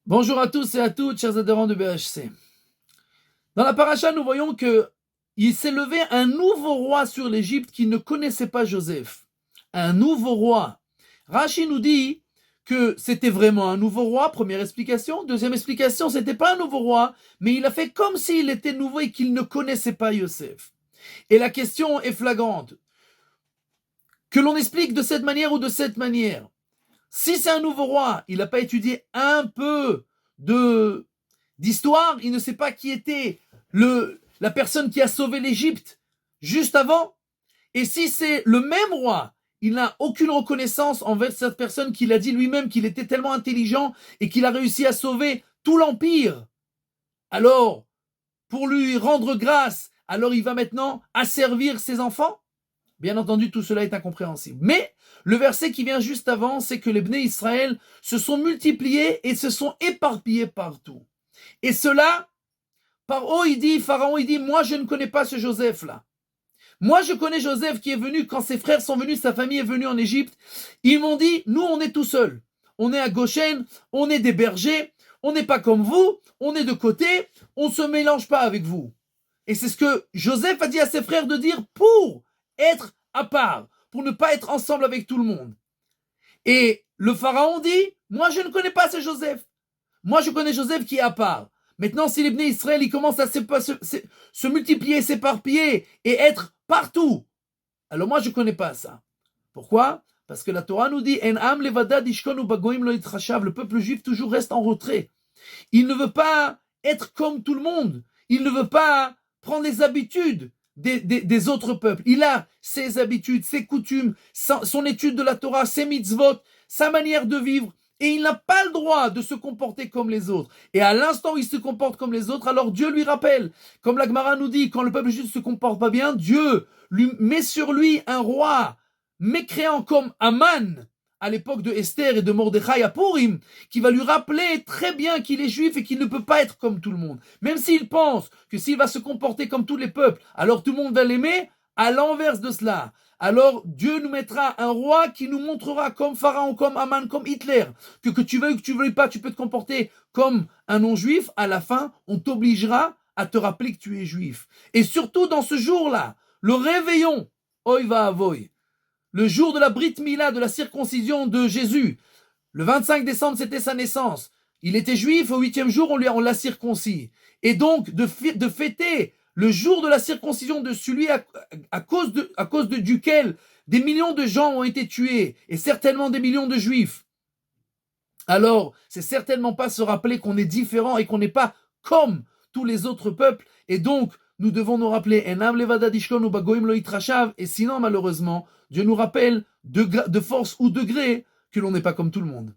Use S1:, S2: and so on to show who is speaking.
S1: Bonjour à tous et à toutes, chers adhérents de BHC. Dans la paracha, nous voyons que il s'est levé un nouveau roi sur l'Égypte qui ne connaissait pas Joseph. Un nouveau roi. Rashi nous dit que c'était vraiment un nouveau roi, première explication. Deuxième explication, c'était pas un nouveau roi, mais il a fait comme s'il était nouveau et qu'il ne connaissait pas Joseph. Et la question est flagrante. Que l'on explique de cette manière ou de cette manière. Si c'est un nouveau roi, il n'a pas étudié un peu d'histoire, il ne sait pas qui était la personne qui a sauvé l'Égypte juste avant. Et si c'est le même roi, il n'a aucune reconnaissance envers cette personne qu'il a dit lui-même qu'il était tellement intelligent et qu'il a réussi à sauver tout l'Empire. Alors, pour lui rendre grâce, alors il va maintenant asservir ses enfants? Bien entendu, tout cela est incompréhensible. Mais le verset qui vient juste avant, c'est que les Bnei Israël se sont multipliés et se sont éparpillés partout. Et cela, Pharaon il dit, moi je ne connais pas ce Joseph-là. Moi je connais Joseph qui est venu, quand ses frères sont venus, sa famille est venue en Égypte, ils m'ont dit, nous on est tout seuls. On est à Goshen, on est des bergers, on n'est pas comme vous, on est de côté, on ne se mélange pas avec vous. Et c'est ce que Joseph a dit à ses frères de dire pour être à part, pour ne pas être ensemble avec tout le monde. Et le pharaon dit, moi je ne connais pas ce Joseph. Moi je connais Joseph qui est à part. Maintenant, si les Bnei Israël ils commencent à se multiplier, s'éparpiller et être partout, alors moi je ne connais pas ça. Pourquoi? Parce que la Torah nous dit, le peuple juif toujours reste en retrait. Il ne veut pas être comme tout le monde. Il ne veut pas prendre les habitudes des autres peuples. Il a ses habitudes, ses coutumes, son étude de la Torah, ses mitzvot, sa manière de vivre. Et il n'a pas le droit de se comporter comme les autres. Et à l'instant où il se comporte comme les autres, alors Dieu lui rappelle. Comme la Gemara nous dit, quand le peuple juif ne se comporte pas bien, Dieu lui met sur lui un roi mécréant comme Aman, à l'époque de Esther et de Mordechai à Purim, qui va lui rappeler très bien qu'il est juif et qu'il ne peut pas être comme tout le monde. Même s'il pense que s'il va se comporter comme tous les peuples, alors tout le monde va l'aimer, à l'inverse de cela. Alors Dieu nous mettra un roi qui nous montrera comme Pharaon, comme Aman, comme Hitler, que tu veuilles ou que tu veuilles pas, tu peux te comporter comme un non-juif. À la fin, on t'obligera à te rappeler que tu es juif. Et surtout dans ce jour-là, le réveillon, Oy va avoy, le jour de la Brit Mila, de la circoncision de Jésus. Le 25 décembre, c'était sa naissance. Il était juif, au 8e jour, on l'a circoncis. Et donc, de fêter le jour de la circoncision de celui à cause duquel des millions de gens ont été tués, et certainement des millions de juifs. Alors, c'est certainement pas se rappeler qu'on est différent et qu'on n'est pas comme tous les autres peuples. Et donc, nous devons nous rappeler, et sinon, malheureusement, Dieu nous rappelle de force ou de gré que l'on n'est pas comme tout le monde.